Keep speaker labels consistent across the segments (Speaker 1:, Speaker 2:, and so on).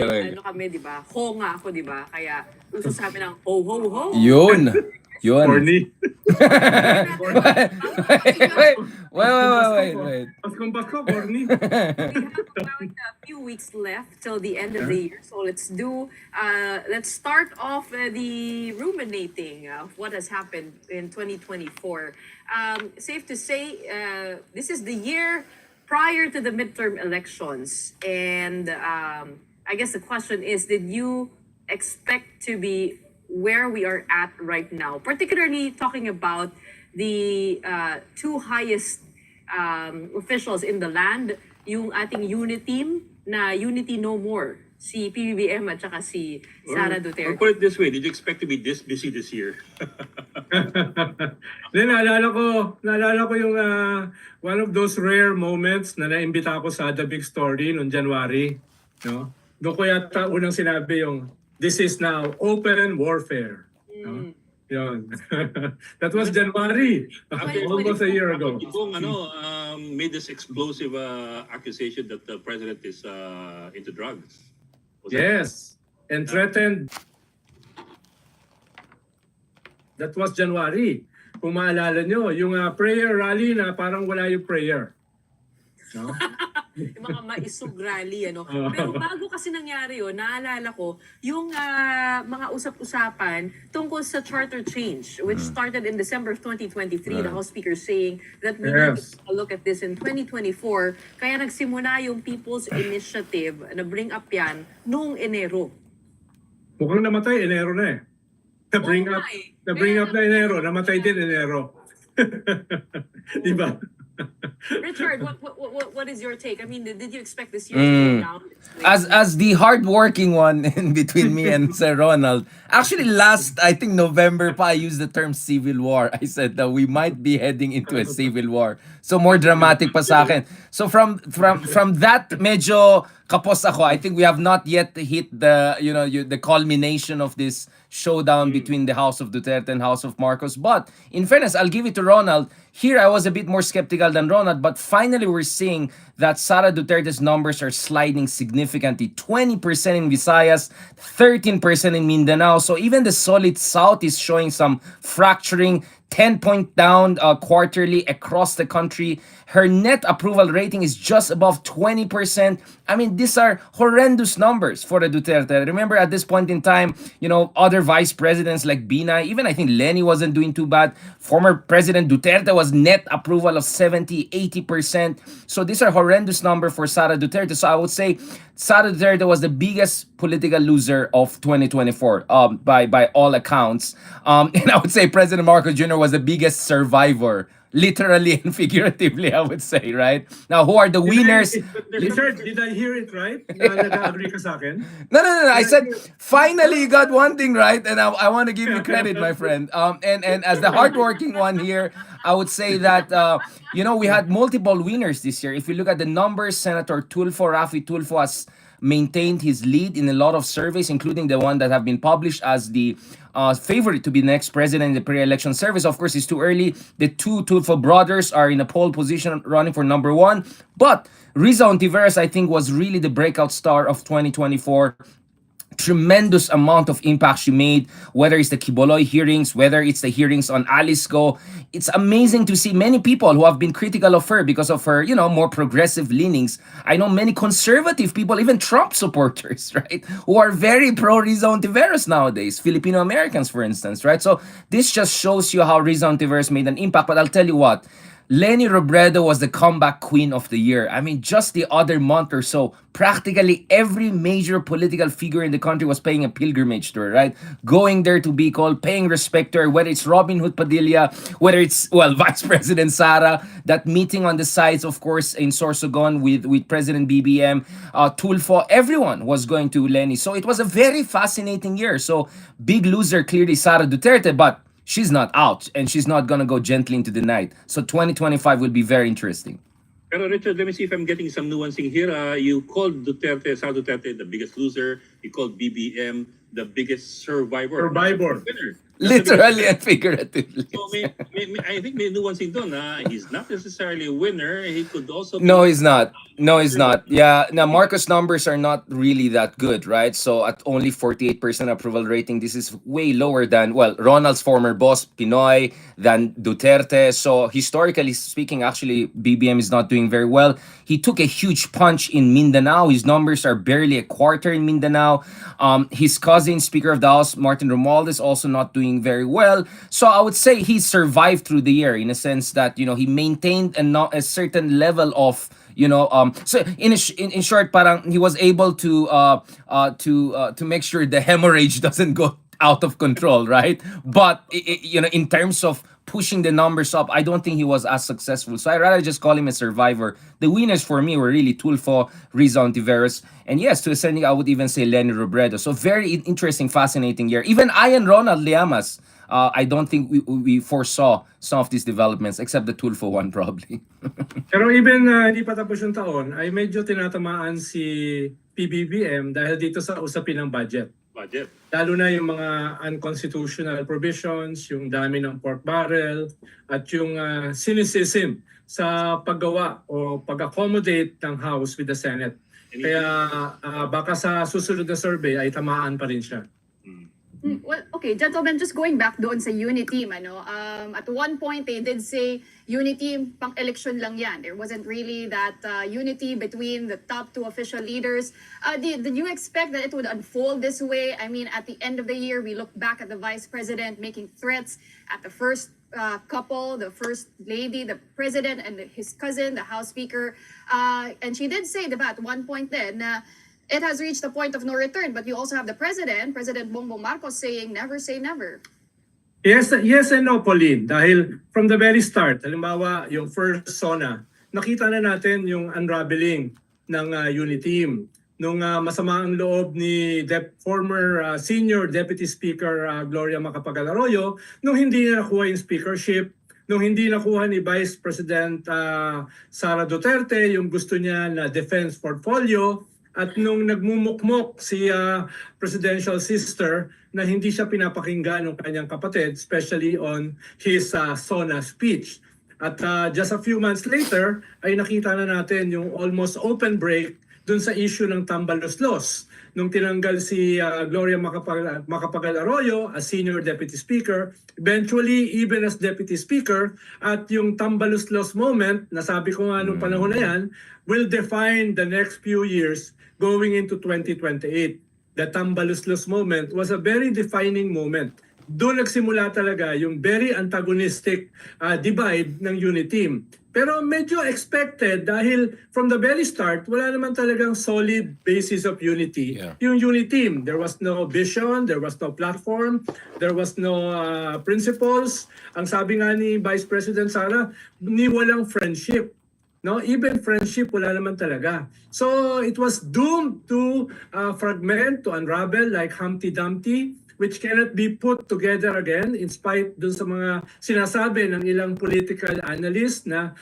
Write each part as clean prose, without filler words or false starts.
Speaker 1: ano kami, di ba? Ho nga ako, di ba? Kaya uso sa amin ang ho, ho, ho.
Speaker 2: Yun.
Speaker 3: Corny.
Speaker 2: Wait.
Speaker 3: Pasko, corny.
Speaker 1: We have about a few weeks left till the end of the year, so let's start off the ruminating of what has happened in 2024. Safe to say, this is the year prior to the midterm elections, and I guess the question is, did you expect to be where we are at right now, particularly talking about the two highest officials in the land, yung ating Uniteam na Unity No More, si PBBM at saka si Sara
Speaker 4: Or
Speaker 1: Duterte.
Speaker 4: put it this way, did you expect to be this busy this year?
Speaker 3: Then naalala ko yung one of those rare moments na naimbita ako sa The Big Story noong January, no? Doon ko yata unang sinabi yung this is now open warfare. No? Yun. That was January, almost a year ago.
Speaker 4: Kung made this explosive accusation that the president is into drugs.
Speaker 3: Yes, and threatened. That was January. Kung maalala nyo, yung prayer rally na parang wala yung prayer. No?
Speaker 1: Yung mga maisog rally, ano. Pero bago kasi nangyari yun, naalala ko, yung mga usap-usapan tungkol sa charter change, which started in December of 2023, the House Speaker saying that we need to take a look at this in 2024. Kaya nagsimula yung People's Initiative na bring up yan noong Enero.
Speaker 3: Mukhang namatay, Enero na eh. Na-bring up na Enero, namatay din Enero. Diba?
Speaker 1: Richard, what is your take? I mean, did you expect this year to go down?
Speaker 2: As the hardworking one in between me and Sir Ronald, actually last, I think November pa, I used the term civil war. I said that we might be heading into a civil war. So more dramatic pa sa akin. So from that medyo kapos ako. I think we have not yet hit the the culmination of this showdown between the House of Duterte and House of Marcos. But in fairness, I'll give it to Ronald. Here, I was a bit more skeptical than Ronald, but finally we're seeing that Sara Duterte's numbers are sliding significantly. 20% in Visayas, 13% in Mindanao. So even the solid South is showing some fracturing. 10-point down quarterly across the country. Her net approval rating is just above 20%. I mean, these are horrendous numbers for the Duterte. Remember at this point in time, other vice presidents like Binay, even I think Lenny wasn't doing too bad. Former President Duterte was net approval of 70, 80%. So these are horrendous numbers for Sara Duterte. So I would say Sara Duterte was the biggest political loser of 2024 by all accounts. And I would say President Marcos Jr. was the biggest survivor, literally and figuratively, I would say, right? Now, who are the winners?
Speaker 3: Richard, did I hear it right? Nag-agree ka sa akin?
Speaker 2: No. I said, finally you got one thing right, and I want to give you credit, my friend. And as the hardworking one here, I would say that, we had multiple winners this year. If you look at the numbers, Senator Rafi Tulfo has maintained his lead in a lot of surveys, including the one that have been published as the favorite to be the next president in the pre-election service. Of course, it's too early. The two Tulfo brothers are in a pole position running for number one. But Risa Ontiveros, I think, was really the breakout star of 2024. Tremendous amount of impact she made, whether it's the Kiboloy hearings, whether it's the hearings on Alisco. It's amazing to see many people who have been critical of her because of her, more progressive leanings. I know many conservative people, even Trump supporters, right, who are very pro Risa Ontiveros nowadays, Filipino Americans, for instance, right? So this just shows you how Risa Ontiveros made an impact. But I'll tell you what, Leni Robredo was the comeback queen of the year. I mean, just the other month or so, practically every major political figure in the country was paying a pilgrimage to her, right? Going there to be called, paying respect to her, whether it's Robin Hood Padilla, whether it's, Vice President Sara, that meeting on the sides, of course, in Sorsogon with President BBM, Tulfo, everyone was going to Leni. So it was a very fascinating year. So big loser, clearly, Sara Duterte, but she's not out, and she's not going to go gently into the night. So 2025 will be very interesting.
Speaker 4: Pero Richard, let me see if I'm getting some nuancing here. You called Sara Duterte the biggest loser. You called BBM the biggest survivor.
Speaker 3: Survivor.
Speaker 4: Winner.
Speaker 2: Literally and figuratively.
Speaker 4: So I think may nuancing doon na he's not necessarily a winner. He could also
Speaker 2: No,
Speaker 4: be
Speaker 2: he's not. No, he's not. Yeah, now Marcos' numbers are not really that good, right? So at only 48% approval rating, this is way lower than, well, Ronald's former boss, Pinoy, than Duterte. So historically speaking, actually, BBM is not doing very well. He took a huge punch in Mindanao. His numbers are barely a quarter in Mindanao. His cousin, Speaker of the House, Martin Romualdez, also not doing very well. So I would say he survived through the year in a sense that, he maintained a certain level of, so in short, parang he was able to make sure the hemorrhage doesn't go out of control, right? But in terms of pushing the numbers up, I don't think he was as successful. So I rather just call him a survivor. The winners for me were really Tulfo, Riza Ontiveros, and yes, to ascending, I would even say Lenny Robredo. So very interesting, fascinating year. Even I and Ronald Llamas, I don't think we foresaw some of these developments, except the Tulfo one probably.
Speaker 3: Pero even hindi pa tapos yung taon, ay medyo tinatamaan si PBBM dahil dito sa usapin ng budget. Lalo na yung mga unconstitutional provisions, yung dami ng pork barrel, at yung cynicism sa paggawa o pag-accommodate ng House with the Senate. Kaya baka sa susunod na survey ay tamaan pa rin siya.
Speaker 5: Well, okay, gentlemen, just going back doon sa Uniteam, at one point they did say Uniteam pang-election lang yan. There wasn't really that unity between the top two official leaders. Did you expect that it would unfold this way? I mean, at the end of the year, we look back at the Vice President making threats at the first couple, the First Lady, the President, and his cousin, the House Speaker. And she did say, diba, at one point then, it has reached the point of no return, but you also have the President Bongbong Marcos, saying never say never.
Speaker 3: Yes and no, Pauline. Dahil from the very start, halimbawa yung first SONA, nakita na natin yung unraveling ng Uniteam. Nung masama ang loob ni former senior Deputy Speaker Gloria Macapagal-Arroyo, nung hindi na nakuha yung speakership, nung hindi nakuha ni Vice President Sara Duterte yung gusto niya na defense portfolio, at nung nagmumukmok si presidential sister na hindi siya pinapakinggan ng kanyang kapatid, especially on his SONA speech. At just a few months later, ay nakita na natin yung almost open break dun sa issue ng tambaluslos. Nung tinanggal si Gloria Macapagal-Arroyo as Senior Deputy Speaker, eventually even as Deputy Speaker, at yung tambaluslos moment, nasabi ko nga nung panahon na yan, will define the next few years going into 2028. The tambaluslos moment was a very defining moment. Doon nagsimula talaga yung very antagonistic divide ng Uniteam. Pero medyo expected dahil from the very start, wala naman talagang solid basis of unity.
Speaker 2: Yeah.
Speaker 3: Yung Uniteam, there was no vision, there was no platform, there was no principles. Ang sabi nga ni Vice President Sara, ni walang friendship. No, even friendship wala naman talaga. So it was doomed to fragment, to unravel like Humpty Dumpty, which cannot be put together again in spite dun sa mga sinasabi ng ilang political analysts na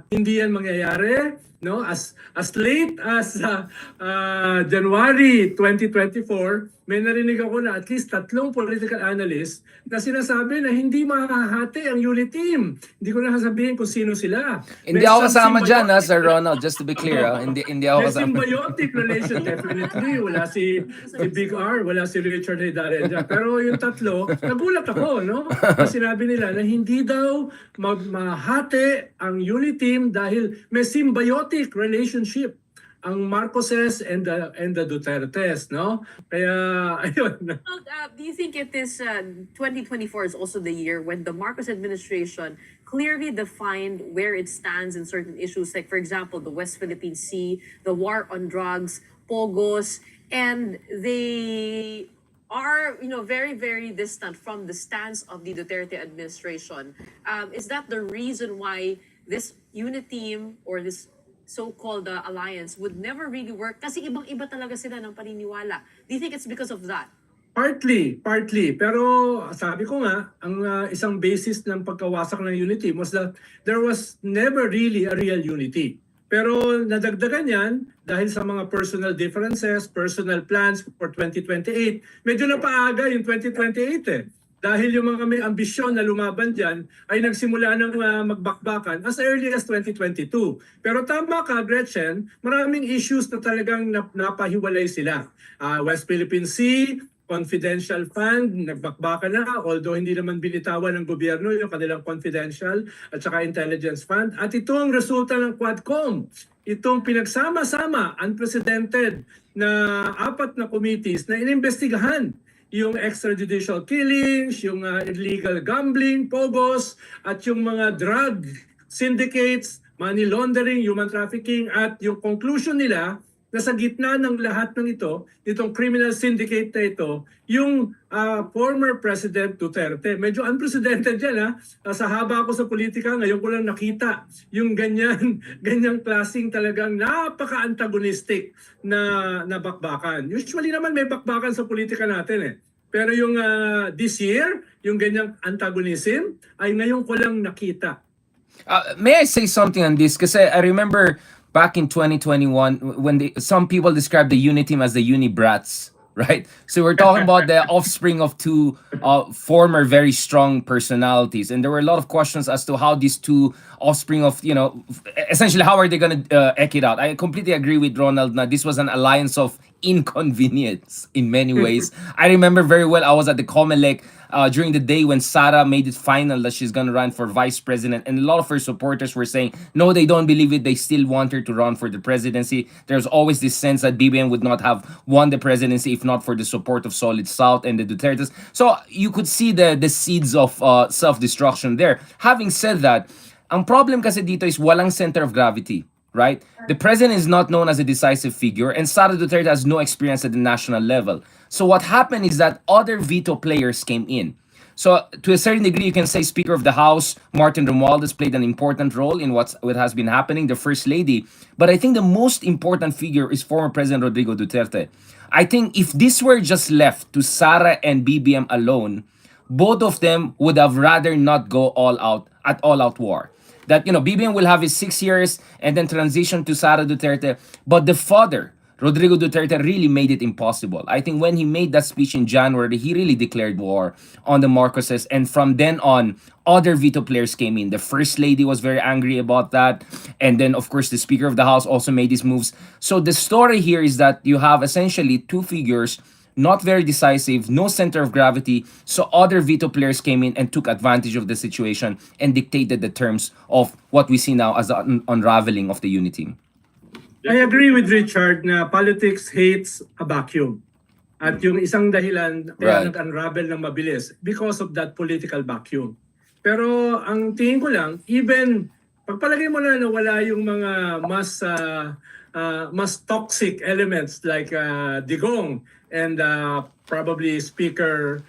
Speaker 3: hindi yan mangyayari. No, as late as January 2024, may narinig ako na at least 3 political analysts na sinasabi na hindi makahati ang Uniteam. Hindi ko na sasabihin kung sino sila.
Speaker 2: Hindi
Speaker 3: May
Speaker 2: ako
Speaker 3: some
Speaker 2: kasama dyan,
Speaker 3: symbiotic-
Speaker 2: Sir Ronald, just to be clear. Hindi ako
Speaker 3: May
Speaker 2: kasama.
Speaker 3: symbiotic relation, definitely. Wala si Big R, wala si Richard Hidareja. Pero yung tatlo, nagulat ako, no? Kasi sinabi nila na hindi daw mahati ang Uniteam dahil may symbiotic relationship ang Marcoses and the Dutertes, no? Kaya, ayun.
Speaker 1: Well, do you think it is 2024 is also the year when the Marcos administration clearly defined where it stands in certain issues, like for example, the West Philippine Sea, the war on drugs, Pogos, and they are, very, very distant from the stance of the Duterte administration. Is that the reason why this Uniteam or this so-called alliance would never really work? Kasi ibang-iba talaga sila ng paniniwala. Do you think it's because of that?
Speaker 3: Partly. Pero sabi ko nga, ang isang basis ng pagkawasak ng Uniteam was that there was never really a real unity. Pero nadagdagan yan dahil sa mga personal differences, personal plans for 2028. Medyo napaaga yung 2028 eh. Dahil yung mga may ambisyon na lumaban dyan ay nagsimula ng magbakbakan as early as 2022. Pero tama ka, Gretchen, maraming issues na talagang napahiwalay sila. West Philippine Sea, confidential fund, nagbakbakan na, although hindi naman binitawan ng gobyerno yung kanilang confidential at saka intelligence fund. At ito ang resulta ng Quadcom. Itong pinagsama-sama, unprecedented na 4 na committees na inimbestigahan yung extrajudicial killings, yung illegal gambling, pogos, at yung mga drug syndicates, money laundering, human trafficking, at yung conclusion nila na sa gitna ng lahat ng ito, itong criminal syndicate na ito, yung former President Duterte. Medyo unprecedented yan sa haba ako sa politika, ngayon ko lang nakita yung ganyang klaseng talagang napaka-antagonistic na bakbakan. Usually naman may bakbakan sa politika natin eh. Pero yung this year, yung ganyang antagonism ay ngayon ko lang nakita.
Speaker 2: May I say something on this? Kasi I remember back in 2021 when some people described the Uniteam as the Unibrats, right? So we're talking about the offspring of two former very strong personalities, and there were a lot of questions as to how these two offspring of, essentially how are they going to ek it out. I completely agree with Ronald that this was an alliance of inconvenience in many ways. I remember very well I was at the Comelec during the day when Sara made it final that she's gonna run for vice president, and a lot of her supporters were saying no, they don't believe it. They still want her to run for the presidency. There's always this sense that BBM would not have won the presidency if not for the support of Solid South and the Dutertes. So you could see the seeds of self-destruction there. Having said that, ang problem kasi dito is walang center of gravity. Right? The president is not known as a decisive figure, and Sara Duterte has no experience at the national level. So what happened is that other veto players came in. So to a certain degree, you can say Speaker of the House, Martin Romualdez, played an important role in what has been happening, the First Lady. But I think the most important figure is former President Rodrigo Duterte. I think if this were just left to Sara and BBM alone, both of them would have rather not go all out war. That BBM will have his 6 years and then transition to Sara Duterte, but the father Rodrigo Duterte really made it impossible. I think when he made that speech in January, he really declared war on the Marcoses, and from then on, other veto players came in. The First Lady was very angry about that, and then of course the Speaker of the House also made these moves. So the story here is that you have essentially two figures, not very decisive, no center of gravity. So other veto players came in and took advantage of the situation and dictated the terms of what we see now as the unraveling of the Uniteam.
Speaker 3: I agree with Richard na politics hates a vacuum. At yung isang dahilan kaya
Speaker 2: Right.
Speaker 3: nag-unravel ng mabilis because of that political vacuum. Pero ang tingin ko lang, even pagpalagay mo na wala yung mga mas toxic elements like Digong and probably Speaker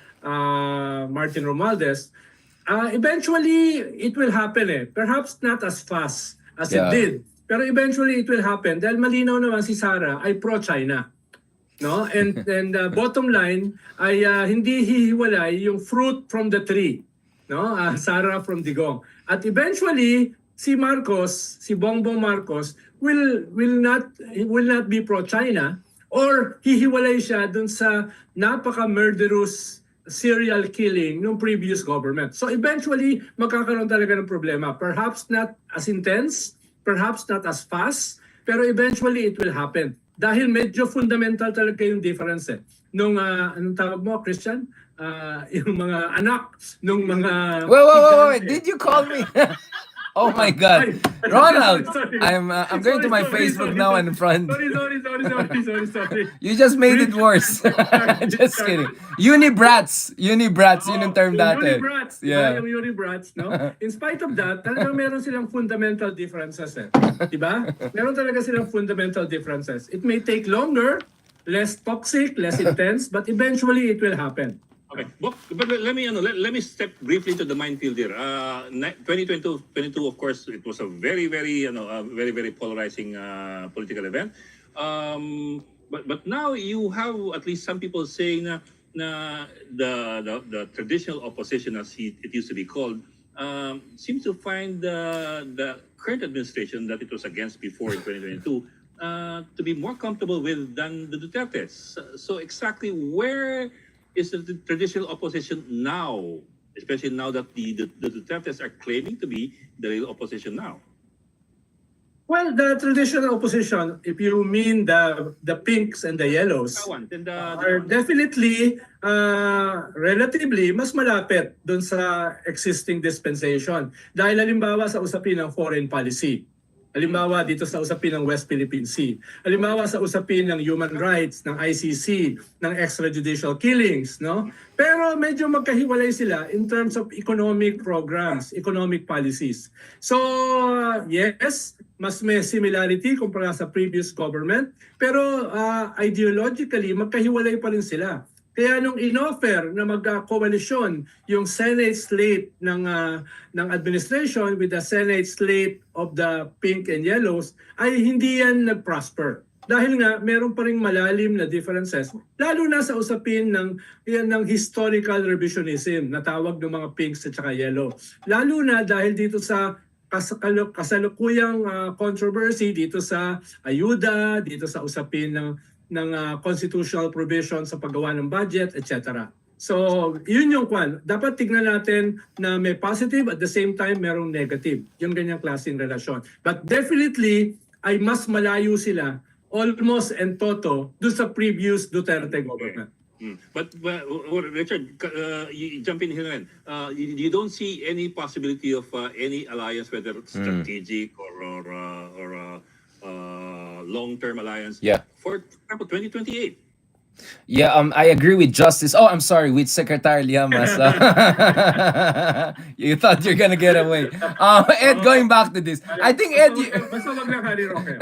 Speaker 3: Martin Romualdez, eventually it will happen eh. Perhaps not as fast as it
Speaker 2: Yeah.
Speaker 3: did. Pero eventually it will happen dahil malinaw naman si Sara ay pro-China. No? And bottom line ay hindi hihiwalay yung fruit from the tree. No? Sara from Digong. At eventually si Marcos, si Bongbong Marcos will not be pro-China or hihiwalay siya dun sa napaka-murderous serial killing ng previous government. So eventually magkakaroon talaga ng problema. Perhaps not as intense, perhaps not as fast, pero eventually it will happen. Dahil medyo fundamental talaga yung difference eh. Nung, anong tawag mo, Christian? Yung mga anak, nung mga...
Speaker 2: Wait. Did you call me? Oh my God.
Speaker 3: Ay,
Speaker 2: Ronald,
Speaker 3: sorry.
Speaker 2: I'm going to my
Speaker 3: Sorry,
Speaker 2: Facebook now and friend.
Speaker 3: Sorry.
Speaker 2: You just made it worse. Just kidding. Unibrats, yun yung term
Speaker 3: Yung
Speaker 2: dati.
Speaker 3: Unibrats,
Speaker 2: Yeah.
Speaker 3: yung Unibrats, no? In spite of that, talagang meron silang fundamental differences eh. Diba? Meron talaga silang fundamental differences. It may take longer, less toxic, less intense, but eventually it will happen.
Speaker 4: Okay, but let me step briefly to the minefield here. 2022, of course, it was a very, very, very polarizing political event. But now you have at least some people saying na the traditional opposition, as it used to be called, seems to find the current administration that it was against before in 2022 to be more comfortable with than the Dutertes. So exactly where is the traditional opposition now, especially now that the Dutertes are claiming to be the real opposition now?
Speaker 3: Well, the traditional opposition, if you mean the pinks and the yellows, are definitely relatively mas malapit dun sa existing dispensation. Dahil halimbawa sa usapin ng foreign policy, halimbawa dito sa usapin ng West Philippine Sea, halimbawa sa usapin ng human rights, ng ICC, ng extrajudicial killings, no? Pero medyo magkahiwalay sila in terms of economic programs, economic policies. So, yes, mas may similarity kumpara sa previous government, pero ideologically, magkahiwalay pa rin sila. Kaya nung inoffer na magka-coalition yung Senate slate ng administration with the Senate slate of the pink and yellows, ay hindi yan nag-prosper. Dahil nga, meron pa ring malalim na differences, lalo na sa usapin ng historical revisionism na tawag ng mga pinks at saka yellow. Lalo na dahil dito sa kasalukuyang controversy dito sa ayuda, dito sa usapin ng constitutional provision sa paggawa ng budget, etc. So, yun yung kwan. Dapat tignan natin na may positive at the same time merong negative. Yung ganyang klaseng relasyon. But definitely, ay mas malayo sila almost en toto doon sa previous Duterte government.
Speaker 4: But Richard, you jump in here then. You don't see any possibility of any alliance, whether strategic or long-term alliance for example 2028.
Speaker 2: Yeah, I agree with Justice. Oh, I'm sorry, with Secretary Llamas. You thought you're gonna get away. Ed, going back to this, I think Ed,
Speaker 3: Basta wag lang Harry Roque.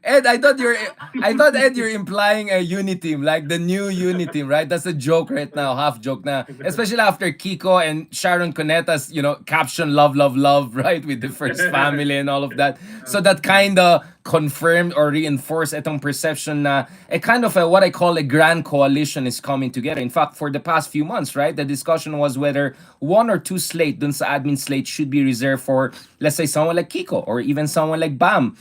Speaker 2: Ed, I thought Ed, you're implying a Uniteam, like the new Uniteam, right? That's a joke right now, half joke na, especially after Kiko and Sharon Cuneta's, caption "love, love, love," right, with the first family and all of that. So that kind of confirmed or reinforced itong perception na a kind of what I call a grand coalition is coming together. In fact, for the past few months, right, the discussion was whether one or two slate dun sa admin slate should be reserved for, let's say, someone like Kiko or even someone like Bam.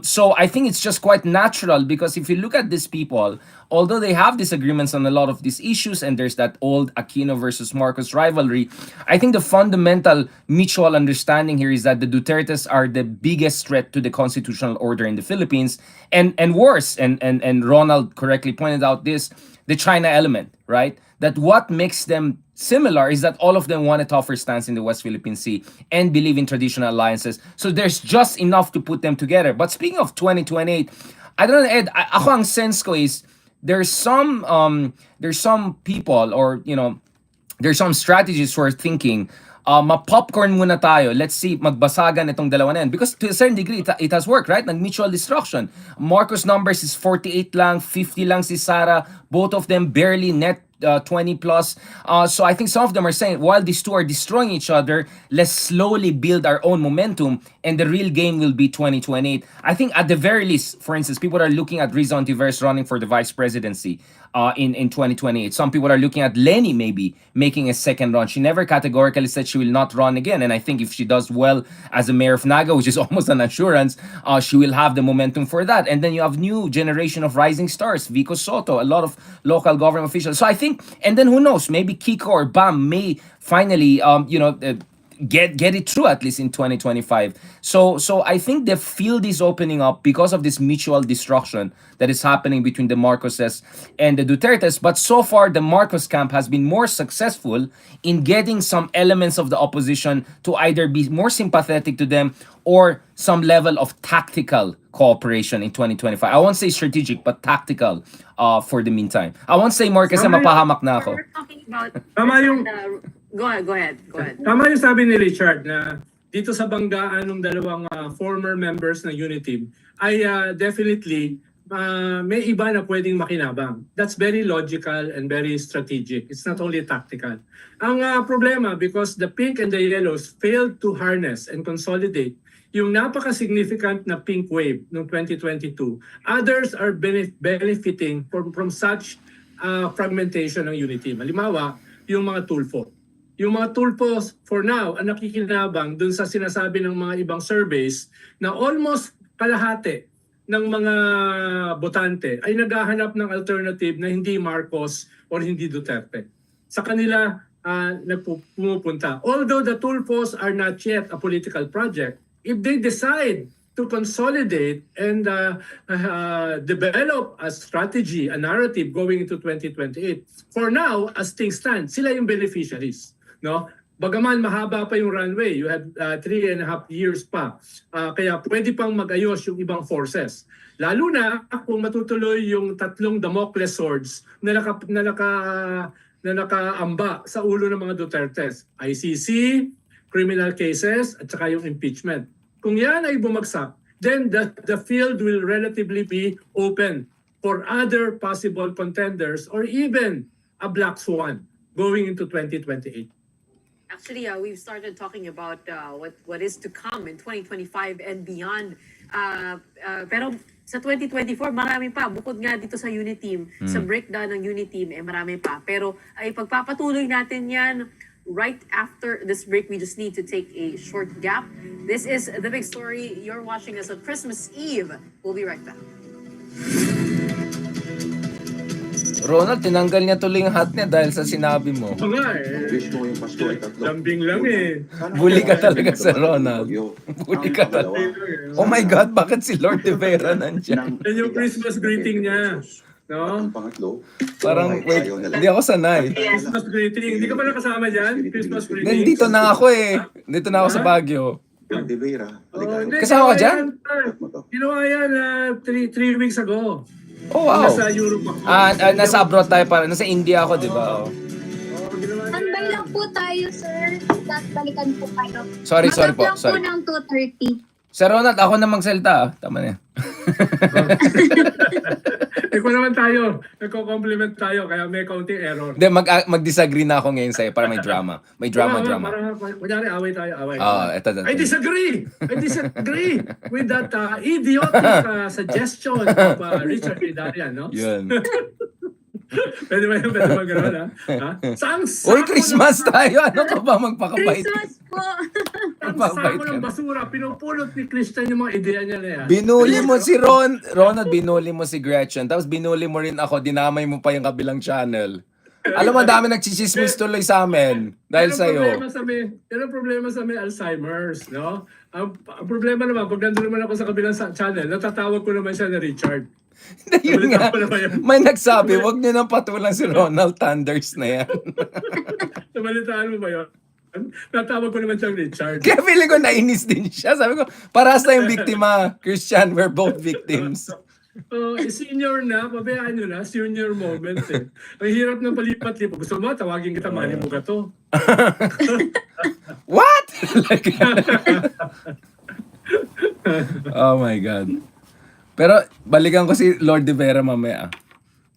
Speaker 2: So I think it's just quite natural because if you look at these people, although they have disagreements on a lot of these issues and there's that old Aquino versus Marcos rivalry, I think the fundamental mutual understanding here is that the Dutertes are the biggest threat to the constitutional order in the Philippines, and worse, and Ronald correctly pointed out this, the China element, right? That what makes them similar is that all of them want a tougher stance in the West Philippine Sea and believe in traditional alliances. So there's just enough to put them together. But speaking of 2028, I don't know, Ed, ako ang sense ko is there's some people or there's some strategists who are thinking ma-popcorn muna tayo. Let's see magbasagan itong dalawa na yan. Because to a certain degree, it has worked, right? Nag-mutual destruction. Marcos numbers is 48 lang, 50 lang si Sara. Both of them barely net 20 plus. So I think some of them are saying, while these two are destroying each other, let's slowly build our own momentum and the real game will be 2028. I think at the very least, for instance, people are looking at Risa Ontiveros running for the vice presidency in 2028. Some people are looking at Lenny maybe making a second run. She never categorically said she will not run again. And I think if she does well as a mayor of Naga, which is almost an assurance, she will have the momentum for that. And then you have new generation of rising stars, Vico Soto, a lot of local government officials. So I think, and then who knows, maybe Kiko or Bam may finally, get it through at least in 2025. So I think the field is opening up because of this mutual destruction that is happening between the Marcoses and the Dutertes. But so far, the Marcos camp has been more successful in getting some elements of the opposition to either be more sympathetic to them or some level of tactical cooperation in 2025. I won't say strategic, but tactical for the meantime. I won't say more kasi mapahamak na ako.
Speaker 1: We're talking about
Speaker 3: Tama yung
Speaker 1: go ahead.
Speaker 3: Tama yung sabi ni Richard na dito sa banggaan ng dalawang former members ng Uniteam ay definitely may iba na pwedeng makinabang. That's very logical and very strategic. It's not only tactical. Ang problema, because the pink and the yellows failed to harness and consolidate yung napaka-significant na pink wave noong 2022, others are benefiting from such fragmentation ng Uniteam. Halimbawa, yung mga Tulfo. yung mga tulpos for now ang nakikinabang dun sa sinasabi ng mga ibang surveys na almost kalahati ng mga botante ay naghahanap ng alternative na hindi Marcos or hindi Duterte. Sa kanila pumupunta. Although the tulpos are not yet a political project, if they decide to consolidate and develop a strategy, a narrative going into 2028. For now, as things stand, sila yung beneficiaries. No? Bagaman mahaba pa yung runway, you have 3.5 years pa. Kaya pwede pang mag-ayos yung ibang forces. Lalo na kung matutuloy yung tatlong Damocles swords na nakaamba sa ulo ng mga Dutertes. ICC, criminal cases, at saka yung impeachment. Kung yan ay bumagsak, then the field will relatively be open for other possible contenders or even a black swan going into 2028.
Speaker 1: Actually, we've started talking about what is to come in 2025 and beyond. Pero sa 2024, marami pa. Bukod nga dito sa Uniteam, sa breakdown ng Uniteam, marami pa. Pero ay pagpapatuloy natin yan right after this break. We just need to take a short gap. This is The Big Story. You're watching us on Christmas Eve. We'll be right back.
Speaker 2: Ronald, tinanggal niya tuloy yung hat niya dahil sa sinabi mo.
Speaker 3: Oo nga eh.
Speaker 6: Wish mo yung Pasko ay tatlo.
Speaker 3: Lambing lang eh.
Speaker 2: Bully ka talaga sa Ronald. Bully ka talaga. Oh my God, bakit si Lord de Vera nandyan?
Speaker 3: Yan yung Christmas greeting niya. No?
Speaker 6: Ang pangatlo,
Speaker 2: Parang, wait, hindi ako sanay.
Speaker 3: Christmas greeting. Hindi ka pala kasama dyan? Christmas greeting.
Speaker 2: Nandito na ako eh. Nandito na ako sa Baguio.
Speaker 6: Lord de Vera,
Speaker 3: Hindi,
Speaker 2: Kasama ka dyan?
Speaker 3: Ginawa yan 3 weeks ago.
Speaker 2: Oh wow.
Speaker 3: Nasa Europe ako.
Speaker 2: Nasa abroad tayo para. Nasa India ako, di ba? Oh.
Speaker 3: Ginawa niya.
Speaker 7: Tambay lang po tayo, sir. Tapos balikan po kayo.
Speaker 2: Sorry po.
Speaker 7: Mag-up lang
Speaker 2: Sorry.
Speaker 7: po ng 2:30.
Speaker 2: Sir Ronald, ako na magsalita. Tama na yan.
Speaker 3: Ikaw naman tayo. Nagko-compliment tayo kaya may counting error.
Speaker 2: Hindi, mag-disagree na ako ngayon sa'yo para may drama. May drama.
Speaker 3: Kunyari, away tayo, away.
Speaker 2: Ito.
Speaker 3: I disagree with that idiotic suggestion of Richard Vidarian, no?
Speaker 2: Yun.
Speaker 3: Pwede ba gano'n, ha?
Speaker 2: Uy, Christmas tayo. Ano ka ba magpakabait?
Speaker 7: Christmas po.
Speaker 3: Ang
Speaker 2: Magpapabait
Speaker 3: sako
Speaker 2: ka
Speaker 3: ng
Speaker 2: na.
Speaker 3: basura, pinupulot ni Christian yung mga ideya niya na yan.
Speaker 2: Binuli mo si Ronald, binuli mo si Gretchen. Tapos binuli mo rin ako, dinamay mo pa yung kabilang channel. Alam mo, dami nagchichismis tuloy sa amin. Dahil sa'yo.
Speaker 3: Yan ang problema sa may Alzheimer's, no? Ang problema naman, pag nandun naman ako sa kabilang channel, natatawag ko naman siya na Richard.
Speaker 2: Yun nga, may nagsabi, wag niyo nang patulang si Ronald Thunders na yan.
Speaker 3: Nabalitaan mo ba yun? Natawag ko naman siyang Richard.
Speaker 2: Kaya feeling ko nainis din siya. Sabi ko, parehas tayong biktima. Christian, we're both victims.
Speaker 3: Senior na, pabayaan nyo na, senior moment eh. Ang hirap ng palipat-lipat. Gusto mo, tawagin kita, mali mo ka to.
Speaker 2: What? Oh my God. Pero balikan ko si Lord de Vera mamaya.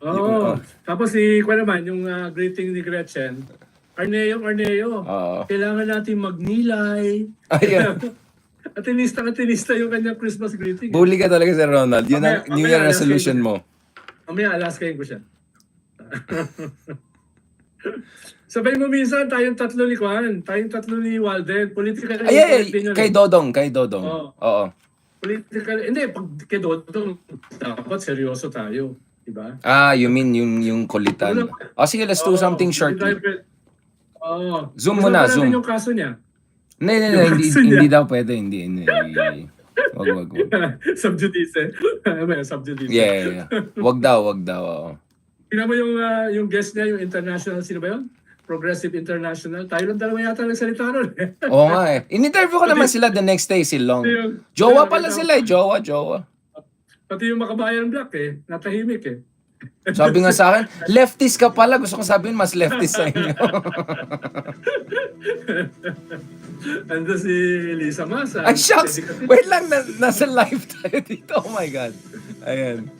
Speaker 3: Oo. Tapos si, kung naman, yung greeting ni Gretchen, Arneo.
Speaker 2: Oo.
Speaker 3: Kailangan natin magnilay.
Speaker 2: Ayan.
Speaker 3: Atinista yung kanyang Christmas greeting.
Speaker 2: Bully ka talaga si Ronald. Yun ang
Speaker 3: Mamaya,
Speaker 2: New Year
Speaker 3: mamaya,
Speaker 2: resolution mo.
Speaker 3: Mamaya, alaskayin ko siya. Sabay mo minsan, tayong tatlo ni Juan, tayong tatlo ni Walden. Political
Speaker 2: Ay,
Speaker 3: din yun.
Speaker 2: kay Dodong. Oo.
Speaker 3: Political, hindi, pag kay Dodong, dapat seryoso tayo. Diba?
Speaker 2: You mean yung kulitan. Sige, let's do something shortly. Zoom mo na, Zoom.
Speaker 3: Yung kaso niya.
Speaker 2: Hindi daw pwede, hindi. Wag.
Speaker 3: Subjudice. Subjudice.
Speaker 2: Yeah. Wag daw. Oo.
Speaker 3: Tingnan mo yung guest niya, yung international, sino ba yun? Progressive International. Tayo lang dalawa yata nagsalita ron.
Speaker 2: Oo nga eh. In-interview ko naman sila the next day, si Long. Jowa pala sila eh. Jowa.
Speaker 3: Pati yung makabayan black eh. Natahimik eh.
Speaker 2: Sabi nga sa akin, leftist ka pala. Gusto ko sabihin, mas leftist sa inyo.
Speaker 3: Ando si Lisa Masa.
Speaker 2: Ay, shucks! Wait lang, nasa live tayo dito. Oh my God. Ayan.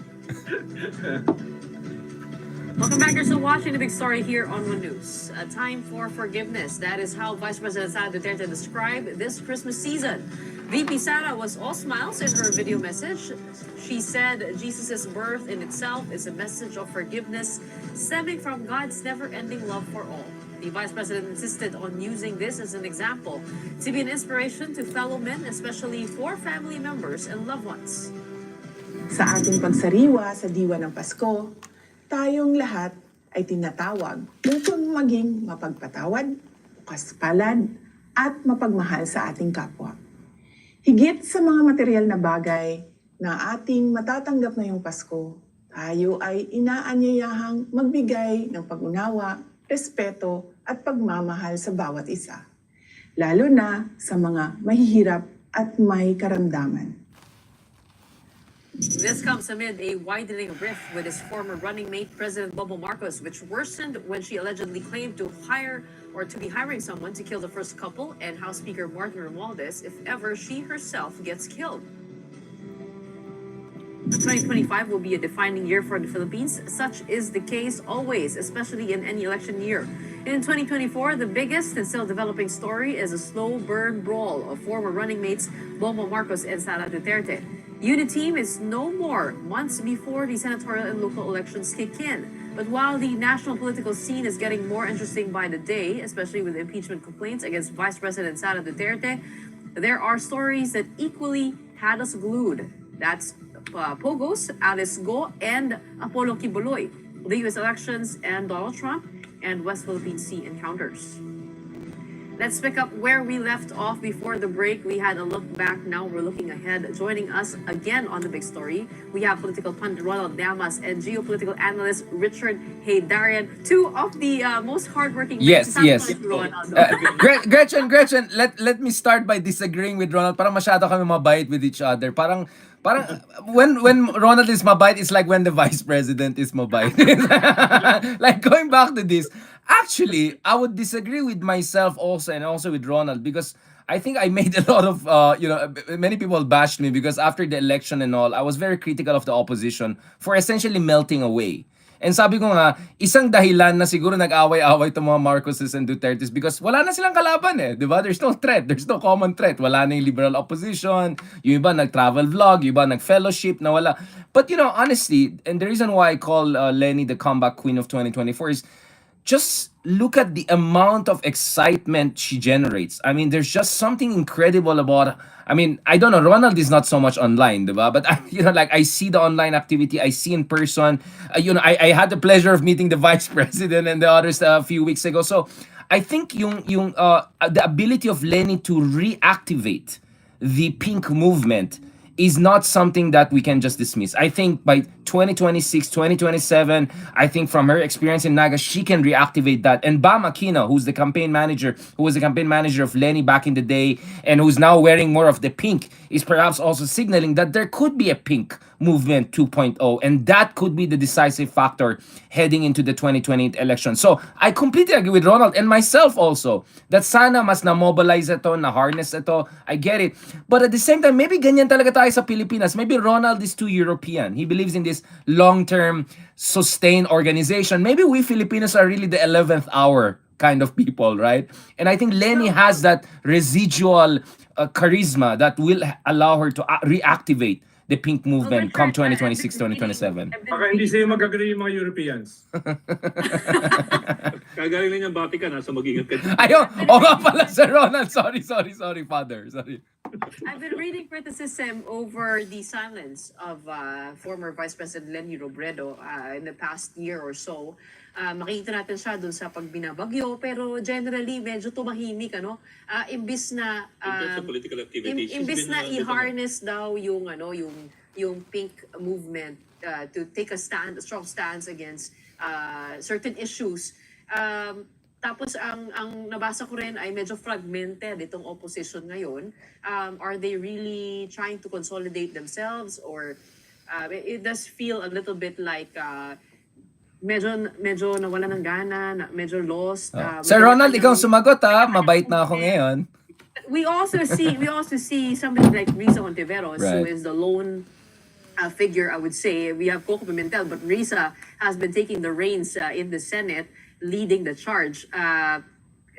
Speaker 1: Welcome back. You're still watching The Big Story here on One News. A time for forgiveness. That is how Vice President Sara Duterte described this Christmas season. VP Sara was all smiles in her video message. She said Jesus' birth in itself is a message of forgiveness stemming from God's never-ending love for all. The vice president insisted on using this as an example to be an inspiration to fellow men, especially for family members and loved ones.
Speaker 8: Sa ating pagsariwa sa diwa ng Pasko, tayong lahat ay tinatawag upang maging mapagpatawad, bukas palad, at mapagmahal sa ating kapwa. Higit sa mga material na bagay na ating matatanggap ngayong Pasko, tayo ay inaanyayahang magbigay ng pag-unawa, respeto at pagmamahal sa bawat isa, lalo na sa mga mahihirap at may karamdaman.
Speaker 1: This comes amid a widening rift with his former running mate, President Bongbong Marcos, which worsened when she allegedly claimed to be hiring someone to kill the first couple, and House Speaker Martin Romualdez if ever she herself gets killed. 2025 will be a defining year for the Philippines. Such is the case always, especially in any election year. In 2024, the biggest and still developing story is a slow burn brawl of former running mates Bongbong Marcos and Sara Duterte. Uniteam is no more months before the senatorial and local elections kick in. But while the national political scene is getting more interesting by the day, especially with impeachment complaints against Vice President Sara Duterte, there are stories that equally had us glued. That's Pogos, Alice Go, and Apollo Kibuloy, the U.S. elections and Donald Trump, and West Philippine Sea encounters. Let's pick up where we left off before the break. We had a look back, now we're looking ahead. Joining us again on The Big Story, we have political pundit Ronald Damas and geopolitical analyst Richard Haydarian, two of the most hardworking men.
Speaker 2: Yes, yes. Gretchen, let me start by disagreeing with Ronald. Parang masyado kami mabait with each other. Parang when Ronald is mabait, it's like when the vice president is mabait. Like going back to this, actually, I would disagree with myself also and also with Ronald, because I think I made a lot of, many people bashed me because after the election and all, I was very critical of the opposition for essentially melting away. And sabi ko nga, isang dahilan na siguro nag-away-away itong mga Marcoses and Dutertes because wala na silang kalaban eh, di ba? There's no threat, there's no common threat. Wala na yung liberal opposition, yung iba nag-travel vlog, yung iba nag-fellowship, na wala. But honestly, and the reason why I call Lenny the comeback queen of 2024 is just look at the amount of excitement she generates. I mean, there's just something incredible about. I mean, I don't know. Ronald is not so much online, diba? But I see the online activity. I see in person. I had the pleasure of meeting the vice president and the others a few weeks ago. So I think the ability of Lenny to reactivate the pink movement is not something that we can just dismiss. I think by 2026, 2027, I think from her experience in Naga, she can reactivate that. And Bam Aquino, who was the campaign manager of Lenny back in the day, and who's now wearing more of the pink, is perhaps also signaling that there could be a pink movement 2.0, and that could be the decisive factor heading into the 2028 election. So I completely agree with Ronald and myself also that sana mas na-mobilize ito, na-harness ito. I get it. But at the same time, maybe ganyan talaga tayo sa Pilipinas. Maybe Ronald is too European. He believes in this long-term sustained organization. Maybe we Filipinos are really the 11th hour kind of people, right? And I think Lenny has that residual charisma that will allow her to reactivate the pink movement come 2026, 2027.
Speaker 3: Baka hindi sa'yo mag-agree yung mga Europeans.
Speaker 4: Kagaling lang yung Vatican, nasa mag-ingat ka.
Speaker 2: Ayun, nga pala Sir Ronald. Sorry, Father. Sorry.
Speaker 1: I've been reading criticism over the silence of former Vice President Lenny Robredo in the past year or so. Makikita natin siya dun sa pagbinabagyo, pero generally medyo tumahimik, imbis na
Speaker 4: In terms of political activity,
Speaker 1: imbis na i-harness daw yung pink movement to take a strong stance against certain issues. Tapos ang nabasa ko rin ay medyo fragmented itong opposition ngayon. Are they really trying to consolidate themselves, or it does feel a little bit like medyo nawala ng gana, medyo lost.
Speaker 2: Sir Ronald, ikaw sumagot mabait na ako ngayon.
Speaker 1: We also see somebody like Risa Ontiveros, who
Speaker 2: Right.
Speaker 1: is the lone figure, I would say. We have Coco Pimentel, but Risa has been taking the reins in the Senate, leading the charge. I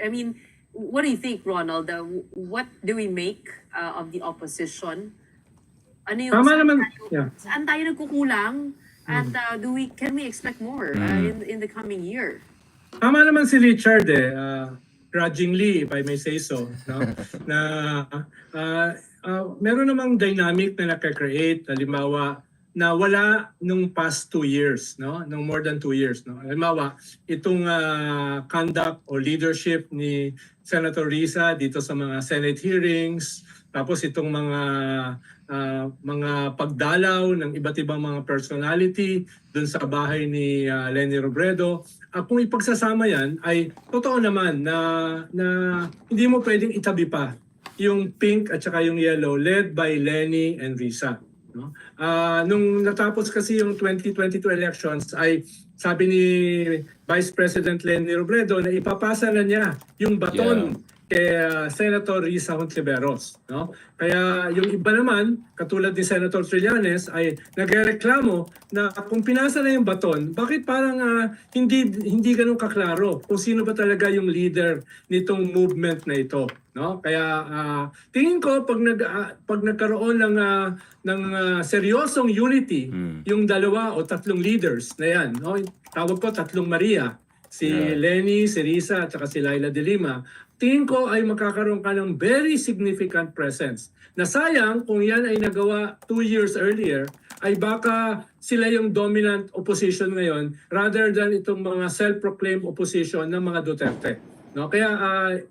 Speaker 1: mean, what do you think, Ronald? What do we make of the opposition? Ano yung
Speaker 3: Tama naman. Yeah.
Speaker 1: saan tayo nagkukulang? At can we expect more in the coming year?
Speaker 3: Tama naman si Richard grudgingly, if I may say so, no? Na uh, meron namang dynamic na nakakreate, halimbawa, na wala nung past 2 years, no? Nung more than 2 years, no? Halimbawa, itong conduct or leadership ni Senator Risa dito sa mga Senate hearings, tapos itong mga pagdalaw ng iba't ibang mga personality dun sa bahay ni Leni Robredo. Kung ipagsasama yan, ay totoo naman na hindi mo pwedeng itabi pa yung pink at saka yung yellow led by Leni and Risa. No? Nung natapos kasi yung 2022 elections ay sabi ni Vice President Leni Robredo na ipapasa na niya yung baton kay Senator Risa Hontiveros. No? Kaya yung iba naman, katulad ni Senator Trillanes, ay nagreklamo na kung pinasa na yung baton, bakit parang hindi ganun kaklaro kung sino ba talaga yung leader nitong movement na ito. No? Kaya tingin ko pag nagkaroon ng seryosong unity, yung dalawa o tatlong leaders na yan, no? Tawag ko tatlong Maria, si Leni, si Risa, at saka si Laila de Lima, tingin ko ay magkakaroon ka ng very significant presence. Na sayang kung yan ay nagawa 2 years earlier, ay baka sila yung dominant opposition ngayon rather than itong mga self-proclaimed opposition ng mga Duterte. No? Kaya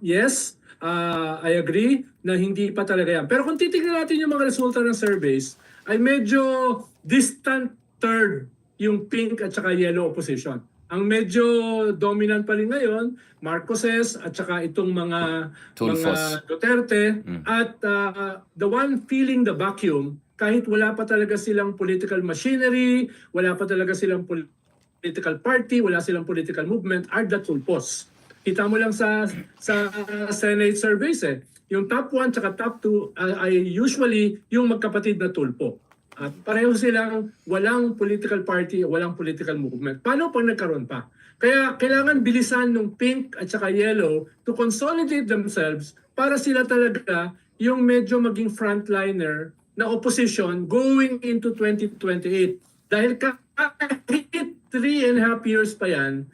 Speaker 3: yes, I agree na hindi pa talaga yan. Pero kung titignan natin yung mga resulta ng surveys, ay medyo distant third yung pink at saka yellow opposition. Ang medyo dominant pa rin ngayon, Marcoses at saka itong mga Duterte at the one filling the vacuum, kahit wala pa talaga silang political machinery, wala pa talaga silang political party, wala silang political movement, are the tulpos. Kita mo lang sa Senate surveys yung top 1 at top 2 ay usually yung magkapatid na tulpo. At pareho silang walang political party, walang political movement. Paano pag nagkaroon pa? Kaya kailangan bilisan ng pink at saka yellow to consolidate themselves para sila talaga yung medyo maging frontliner na opposition going into 2028. Dahil kahit 3.5 years pa yan,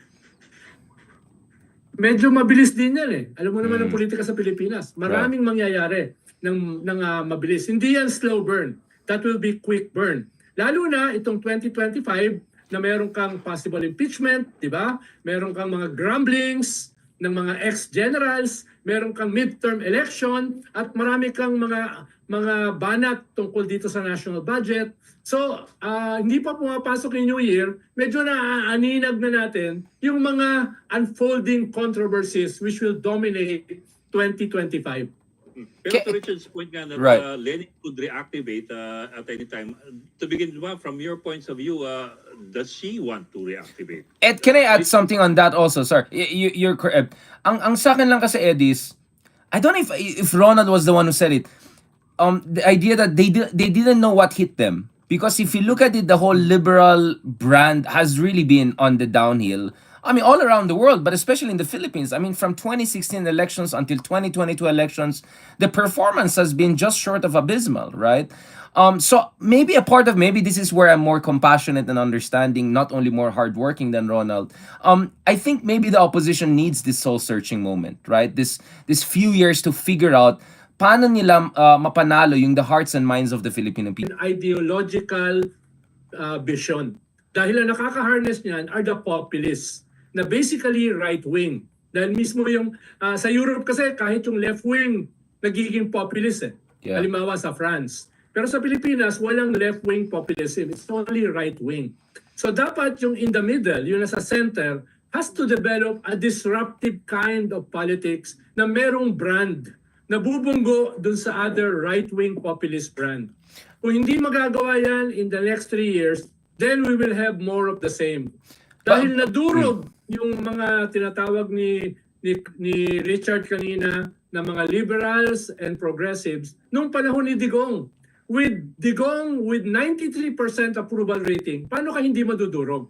Speaker 3: medyo mabilis din yan Alam mo naman ang politika sa Pilipinas. Maraming mangyayari ng mabilis. Hindi yan slow burn. That will be quick burn. Lalo na itong 2025 na meron kang possible impeachment, di ba? Meron kang mga grumblings ng mga ex-generals, meron kang midterm election, at marami kang mga banat tungkol dito sa national budget. So, hindi pa pumapasok yung New Year, medyo naaaninag na natin yung mga unfolding controversies which will dominate 2025.
Speaker 4: Pero to Richard's point nga na Leni could reactivate at any time. To begin from your points of view, does she want to reactivate?
Speaker 2: Ed, can I add something on that also, sir? You're correct. Ang sa akin lang kasi, Ed, is, I don't know if Ronald was the one who said it. The idea that they didn't know what hit them. Because if you look at it, the whole liberal brand has really been on the downhill. I mean, all around the world, but especially in the Philippines. I mean, from 2016 elections until 2022 elections, the performance has been just short of abysmal, right? So maybe maybe this is where I'm more compassionate and understanding, not only more hardworking than Ronald. I think maybe the opposition needs this soul-searching moment, right? This few years to figure out paano nila mapanalo yung the hearts and minds of the Filipino people.
Speaker 3: Ideological vision. Dahil ang nakaka-harness niyan are the populists na basically right-wing. Dahil mismo yung sa Europe kasi kahit yung left-wing nagiging populist Halimbawa sa France. Pero sa Pilipinas, walang left-wing populism. It's only right-wing. So dapat yung in the middle, yung nasa center, has to develop a disruptive kind of politics na merong brand na bubunggo dun sa other right-wing populist brand. Kung hindi magagawa yan in the next 3 years, then we will have more of the same. Dahil nadurog yung mga tinatawag ni Richard kanina na mga liberals and progressives nung panahon ni Digong. With Digong with 93% approval rating, paano ka hindi madudurog?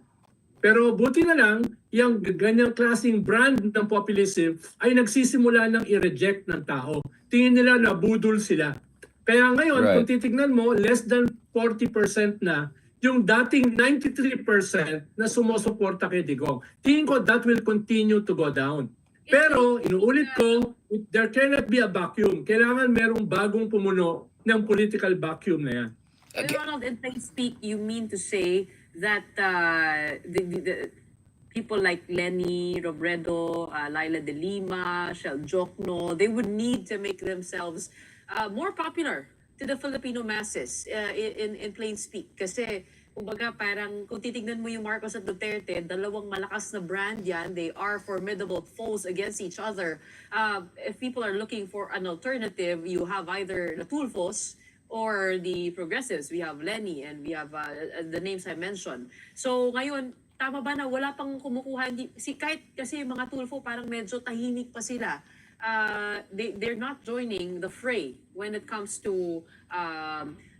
Speaker 3: Pero buti na lang, yung ganyang klaseng brand ng populism ay nagsisimula ng i-reject ng tao. Tingin nila na budol sila. Kaya ngayon, kung titignan mo, less than 40% na yung dating 93% na sumusuporta kay Digong. Tingin ko that will continue to go down. Pero, inuulit ko, there cannot be a vacuum. Kailangan merong bagong pumuno ng political vacuum na yan.
Speaker 1: Ronald, in plain speak, you mean to say that the people like Lenny Robredo, Laila de Lima, Shel Jokno, they would need to make themselves more popular to the Filipino masses, in plain speak. Kasi, kumbaga, parang kung titignan mo yung Marcos at Duterte, dalawang malakas na brand yan. They are formidable foes against each other. If people are looking for an alternative, you have either the Tulfos or the progressives. We have Lenny and we have the names I mentioned. So ngayon, tama ba na wala pang kumukuha? Kahit kasi yung mga Tulfo parang medyo tahimik pa sila. They're not joining the fray when it comes to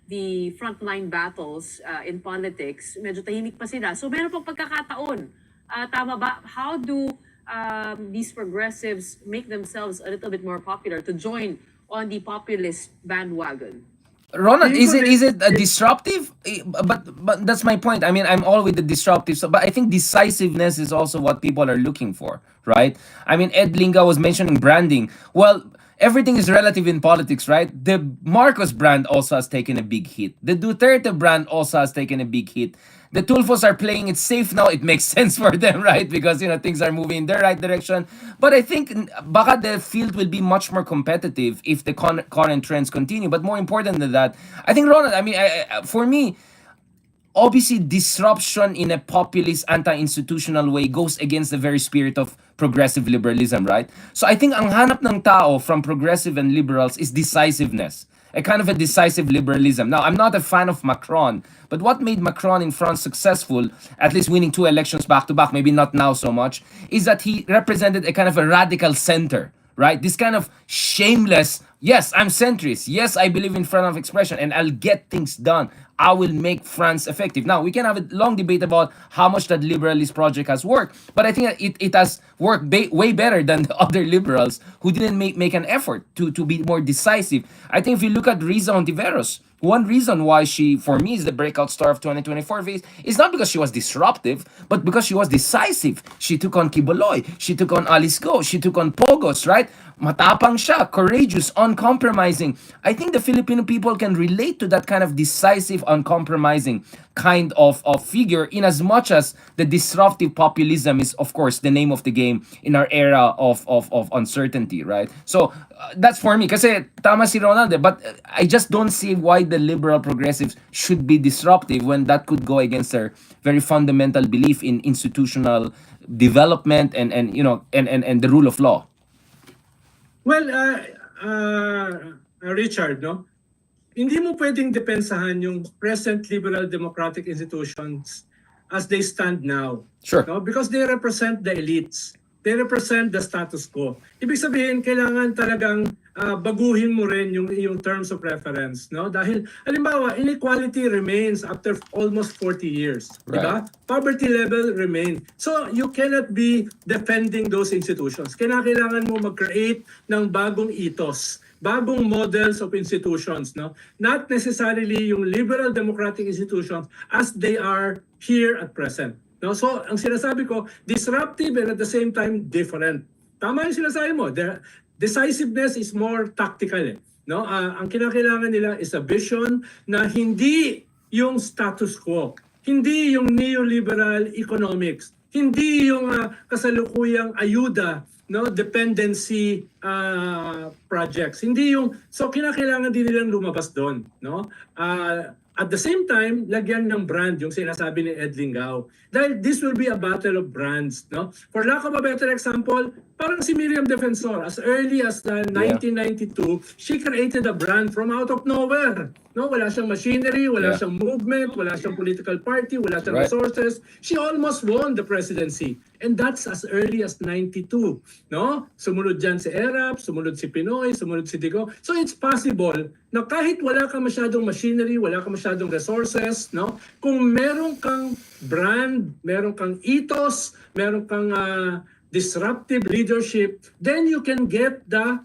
Speaker 1: the frontline battles in politics. Medyo tahimik pa sila. So meron pang pagkakataon. Tama ba? How do these progressives make themselves a little bit more popular to join on the populist bandwagon?
Speaker 2: Ronald, is it disruptive? But that's my point. I mean, I'm all with the disruptive, but I think decisiveness is also what people are looking for, right? I mean, Ed Linga was mentioning branding. Well, everything is relative in politics, right? The Marcos brand also has taken a big hit. The Duterte brand also has taken a big hit. The Tulfos are playing it safe now. It makes sense for them, right? Because, things are moving in the right direction. But I think baka the field will be much more competitive if the current trends continue. But more important than that, I think, Ronald, I mean, for me, obviously disruption in a populist anti-institutional way goes against the very spirit of progressive liberalism, right? So I think ang hanap ng tao from progressive and liberals is decisiveness. A kind of a decisive liberalism. Now, I'm not a fan of Macron, but what made Macron in France successful, at least winning 2 elections back to back, maybe not now so much, is that he represented a kind of a radical center, right? This kind of shameless, yes, I'm centrist. Yes, I believe in freedom of expression and I'll get things done. I will make France effective. Now, we can have a long debate about how much that liberalist project has worked, but I think it has worked way better than the other liberals who didn't make an effort to be more decisive. I think if you look at Risa Hontiveros, one reason why she, for me, is the breakout star of 2024 is not because she was disruptive, but because she was decisive. She took on Kiboloy, she took on Alice Go, she took on Pogos, right? Matapang siya, courageous, uncompromising. I think the Filipino people can relate to that kind of decisive, uncompromising kind of figure, in as much as the disruptive populism is, of course, the name of the game in our era of uncertainty, right? So that's for me. Kasi tama si Ronald, but I just don't see why the liberal progressives should be disruptive when that could go against their very fundamental belief in institutional development and the rule of law.
Speaker 3: Well, Richard, no? Hindi mo pwedeng depensahan yung present liberal democratic institutions as they stand now.
Speaker 2: Sure.
Speaker 3: No? Because they represent the elites. They represent the status quo. Ibig sabihin, kailangan talagang baguhin mo rin yung terms of reference. No? Dahil, halimbawa, inequality remains after almost 40 years.
Speaker 2: Right.
Speaker 3: Diba? Poverty level remain. So, you cannot be defending those institutions. Kailangan mo mag-create ng bagong ethos, bagong models of institutions. No? Not necessarily yung liberal democratic institutions as they are here at present. No? So, ang sinasabi ko, disruptive and at the same time, different. Tama yung sinasabi mo. Decisiveness is more tactical. No? Ang kinakailangan nila is a vision na hindi yung status quo, hindi yung neoliberal economics, hindi yung kasalukuyang ayuda, no, dependency projects. Hindi yung, so kinakailangan din nilang lumabas doon. No? At the same time, lagyan ng brand yung sinasabi ni Ed Lingao. Dahil this will be a battle of brands. No? For lack of a better example, parang si Miriam Defensor, as early as 1992, she created a brand from out of nowhere. No, wala siyang machinery, wala siyang movement, wala siyang political party, wala siyang resources. She almost won the presidency. And that's as early as 92. No? Sumunod dyan si Erap, sumunod si Pinoy, sumunod si Digo. So it's possible na kahit wala ka masyadong machinery, wala ka masyadong resources, no? Kung meron kang brand, meron kang ethos, meron kang disruptive leadership, then you can get the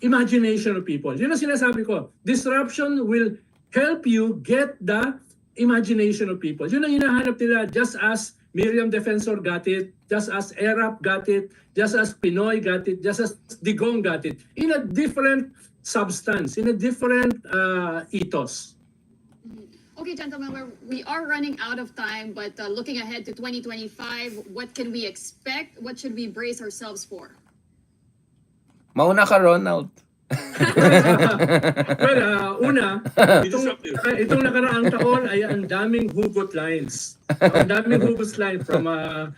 Speaker 3: imagination of people. Yun ang sinasabi ko. Disruption will help you get the imagination of people. Yun ang hinahanap nila, just as Miriam Defensor got it, just as Erap got it, just as Pinoy got it, just as Digong got it, in a different substance, in a different ethos.
Speaker 5: Okay, gentlemen, we are running out of time, but looking ahead to 2025, what can we expect? What should we brace ourselves for?
Speaker 2: Mauna ka, Ronald.
Speaker 3: Well, una, itong nakaraang taon ay ang daming hugot lines. Ang daming hugot lines from ano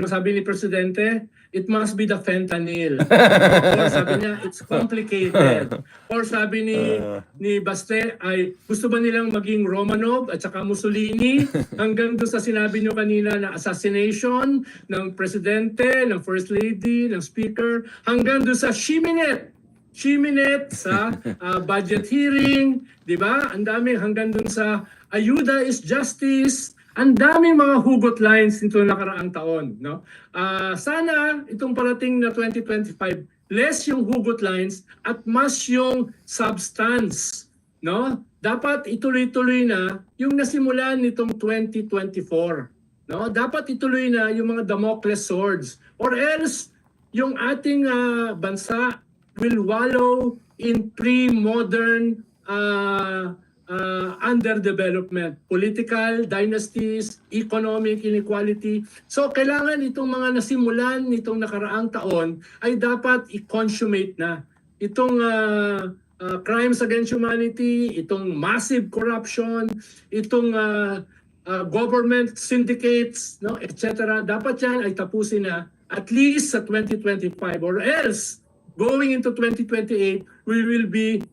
Speaker 3: sabi ni Presidente? It must be the fentanyl. Or sabi niya, it's complicated. Or sabi ni Baste ay gusto ba nilang maging Romanov at saka Mussolini? Hanggang doon sa sinabi niyo kanina na assassination ng Presidente, ng First Lady, ng Speaker, hanggang doon sa Shiminet sa budget hearing, di ba? Ang daming hanggang doon sa ayuda is justice. Ang daming mga hugot lines nito nakaraang taon, no? Sana itong parating na 2025, less yung hugot lines at mas yung substance, no? Dapat ituloy-tuloy na yung nasimulan nitong 2024, no? Dapat ituloy na yung mga Damocles swords, or else yung ating bansa will wallow in pre-modern underdevelopment, political dynasties, economic inequality. So kailangan itong mga nasimulan nitong nakaraang taon ay dapat i-consummate na. Itong crimes against humanity, itong massive corruption, itong government syndicates, no, etc. Dapat yan ay tapusin na at least sa 2025, or else going into 2028 we will be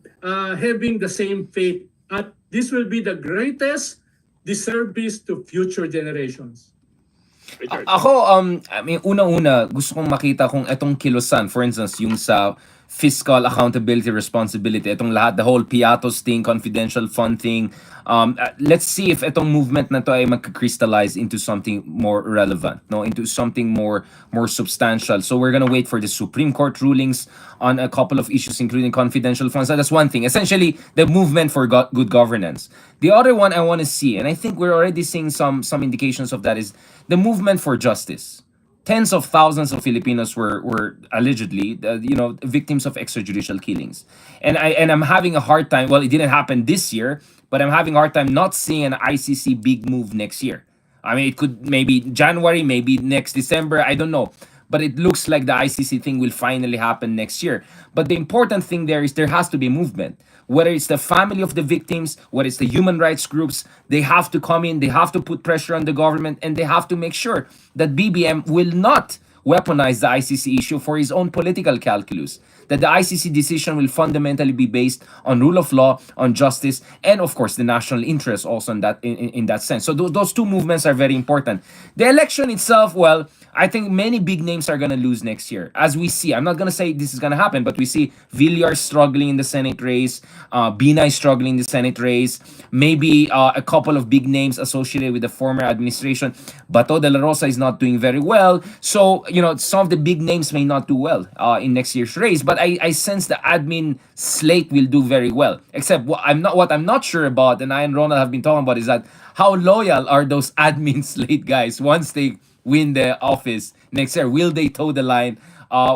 Speaker 3: having the same fate. At this will be the greatest disservice to future generations.
Speaker 2: Ako, I mean, unang-una, gusto kong makita kung etong kilusan, for instance, yung sa fiscal accountability, responsibility, etong lahat, the whole piatos thing, confidential fund thing, let's see if etong movement na to ay magka-crystallize into something more relevant, no, into something more substantial. So we're gonna wait for the Supreme Court rulings on a couple of issues, including confidential funds. So that's one thing. Essentially, the movement for good governance. The other one I want to see, and I think we're already seeing some indications of that, is the movement for justice. Tens of thousands of Filipinos were allegedly, victims of extrajudicial killings, and I'm having a hard time. Well, it didn't happen this year, but I'm having a hard time not seeing an ICC big move next year. I mean, it could maybe January, maybe next December. I don't know. But it looks like the ICC thing will finally happen next year. But the important thing there is there has to be movement. Whether it's the family of the victims, whether it's the human rights groups, they have to come in, they have to put pressure on the government, and they have to make sure that BBM will not weaponize the ICC issue for his own political calculus. That the ICC decision will fundamentally be based on rule of law, on justice, and of course the national interest also in that sense. So those two movements are very important. The election itself, well, I think many big names are going to lose next year. As we see, I'm not going to say this is going to happen, but we see Villar struggling in the Senate race, Binay struggling in the Senate race, maybe a couple of big names associated with the former administration. Bato de la Rosa is not doing very well. So, some of the big names may not do well in next year's race, but I sense the admin slate will do very well. Except what I'm not sure about, and I and Ronald have been talking about, is that how loyal are those admin slate guys once they win the office next year? Will they toe the line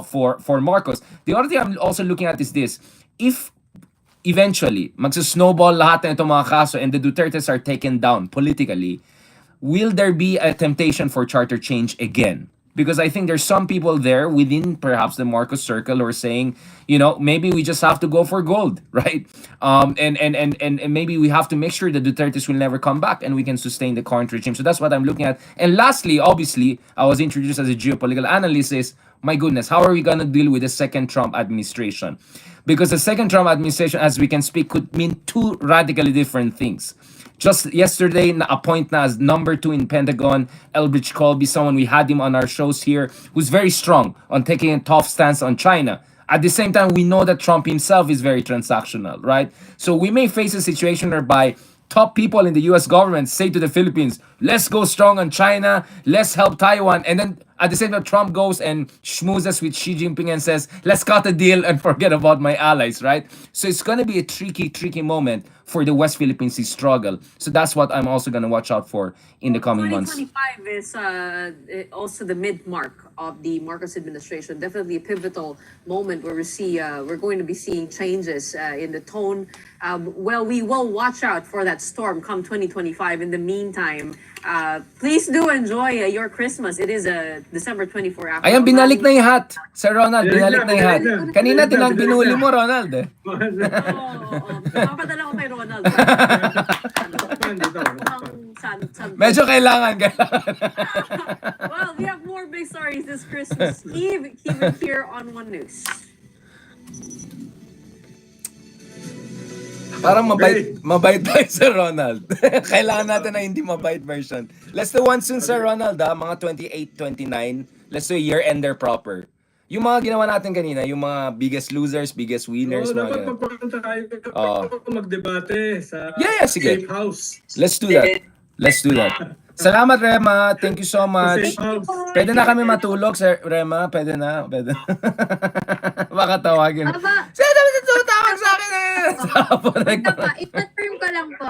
Speaker 2: for Marcos? The other thing I'm also looking at is this: if eventually magsa-snowball lahat ng itong mga kaso and the Dutertes are taken down politically, will there be a temptation for charter change again? Because I think there's some people there within perhaps the Marcos circle who are saying, maybe we just have to go for gold, right? And maybe we have to make sure the Dutertes will never come back and we can sustain the current regime. So that's what I'm looking at. And lastly, obviously, I was introduced as a geopolitical analyst, is, my goodness, how are we going to deal with the second Trump administration? Because the second Trump administration, as we can speak, could mean two radically different things. Just yesterday, na-appoint na as number 2 in Pentagon, Elbridge Colby, someone we had him on our shows here, who's very strong on taking a tough stance on China. At the same time, we know that Trump himself is very transactional, right? So we may face a situation whereby top people in the US government say to the Philippines, let's go strong on China, let's help Taiwan, and then At the same time, Trump goes and schmoozes with Xi Jinping and says, let's cut a deal and forget about my allies, right? So it's going to be a tricky moment for the West Philippine Sea struggle. So that's what I'm also going to watch out for in the coming months.
Speaker 1: 2025 is also the mid mark of the Marcos administration. Definitely a pivotal moment where we're going to be seeing changes in the tone. Well, we will watch out for that storm come 2025. In the meantime, please do enjoy your Christmas. It is December 24 after.
Speaker 2: Ayan, binalik na yung hat. Sir Ronald, binalik na yung hat.
Speaker 3: binalik na.
Speaker 2: Kanina
Speaker 3: Binalik na.
Speaker 2: binuli mo, Ronald. Eh.
Speaker 1: Papadala ko kay Ronald.
Speaker 3: Dito.
Speaker 2: Medyo kailangan.
Speaker 1: Well, we have more big stories this Christmas Eve. Keep it here on One News.
Speaker 2: Parang mabait tayo sa Ronald. Kailangan natin na hindi mabait version. Let's do one soon sa Ronald, mga 28, 29. Let's do a year-ender proper. Yung mga ginawa natin kanina, yung mga biggest losers, biggest winners, mga
Speaker 3: Dapat
Speaker 2: ganun.
Speaker 3: magpunta tayo magdebate sa
Speaker 2: Yeah, sige.
Speaker 3: Safe House.
Speaker 2: Let's do that. Salamat, Rema. Thank you so much.
Speaker 3: Safe House.
Speaker 2: Pwede na kami matulog, Sir Rema. Pwede na. Baka tawagin.
Speaker 7: Aba,
Speaker 2: Sino naman tutawag sa akin eh?
Speaker 7: i-confirm ko lang po.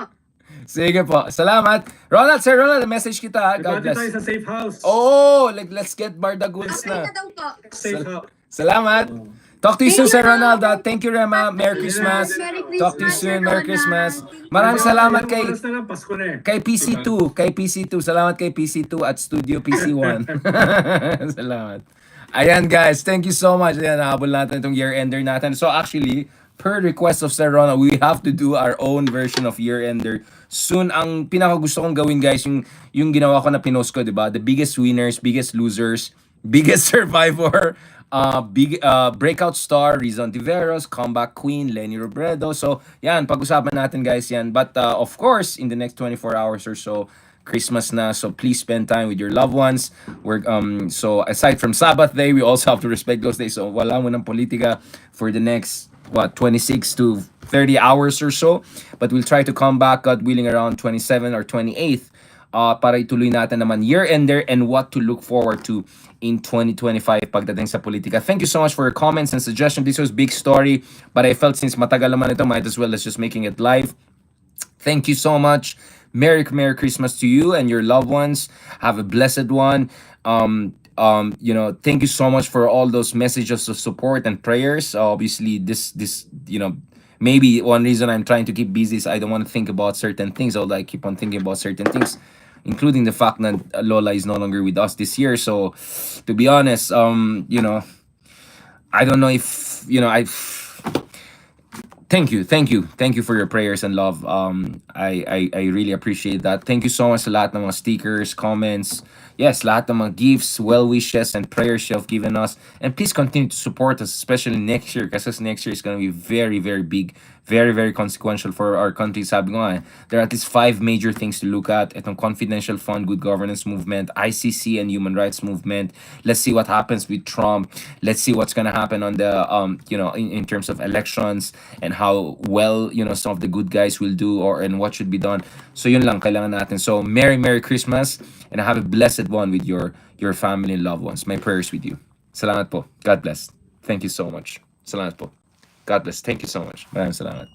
Speaker 2: Sige po. Salamat. Ronald, Sir Ronald, message kita. Ha? God
Speaker 3: Debate tayo
Speaker 2: bless.
Speaker 3: sa Safe House.
Speaker 2: Oh, let's get Bardaguls
Speaker 7: Okay
Speaker 2: na.
Speaker 7: na daw po.
Speaker 3: Safe House.
Speaker 2: Salamat. Talk to you soon, Sir Ronald. Thank you, Rema. Merry Christmas.
Speaker 7: Merry
Speaker 2: Talk to you
Speaker 7: Christmas,
Speaker 2: soon.
Speaker 7: Sir
Speaker 2: Merry
Speaker 7: Ronald.
Speaker 2: Christmas. Maraming salamat
Speaker 3: Ilang
Speaker 2: kay
Speaker 3: oras na lang, Pasko na eh.
Speaker 2: kay PC2. Kay PC2. Salamat kay PC2 at Studio PC1. Salamat. Ayan, guys. Thank you so much. Ayan, nahabol natin itong year-ender natin. So actually, per request of Sir Ronald, we have to do our own version of year-ender soon. Ang pinakagusto kong gawin, guys, yung ginawa ko na pinost ko, di ba? The biggest winners, biggest losers, biggest survivor, breakout star, Risa Ontiveros, comeback queen, Lenny Robredo. So, yan, pag-usapan natin, guys, yan. But, of course, in the next 24 hours or so, Christmas na, so please spend time with your loved ones. So aside from Sabbath day, we also have to respect those days. So wala mo ng politika for the next 26 to 30 hours or so. But we'll try to come back, God willing, around 27 or 28th para ituloy natin naman year-ender and what to look forward to in 2025 pagdating sa politika. Thank you so much for your comments and suggestions. This was big story, but I felt since matagal naman ito, might as well let's just making it live. Thank you so much. Merry Christmas to you and your loved ones. Have a blessed one. Thank you so much for all those messages of support and prayers. Obviously, this maybe one reason I'm trying to keep busy is I don't want to think about certain things. Although I keep on thinking about certain things, including the fact that Lola is no longer with us this year. So, to be honest, I don't know if Thank you for your prayers and love. I really appreciate that. Thank you so much sa lahat ng mga stickers, comments, yes, lahat ng mga gifts, well wishes, and prayers you have given us. And please continue to support us, especially next year, kasi next year is going to be very, very big, very, very consequential for our country. Sabi ko nga, there are at least 5 major things to look at. Itong confidential fund, good governance movement, ICC and human rights movement. Let's see what happens with Trump. Let's see what's gonna happen on the in terms of elections and how well some of the good guys will do and what should be done. So yun lang kailangan natin. So Merry Christmas and have a blessed one with your family and loved ones. My prayers with you. Salamat po. God bless. Thank you so much. Salamat po. God bless. Thank you so much. Maraming salamat.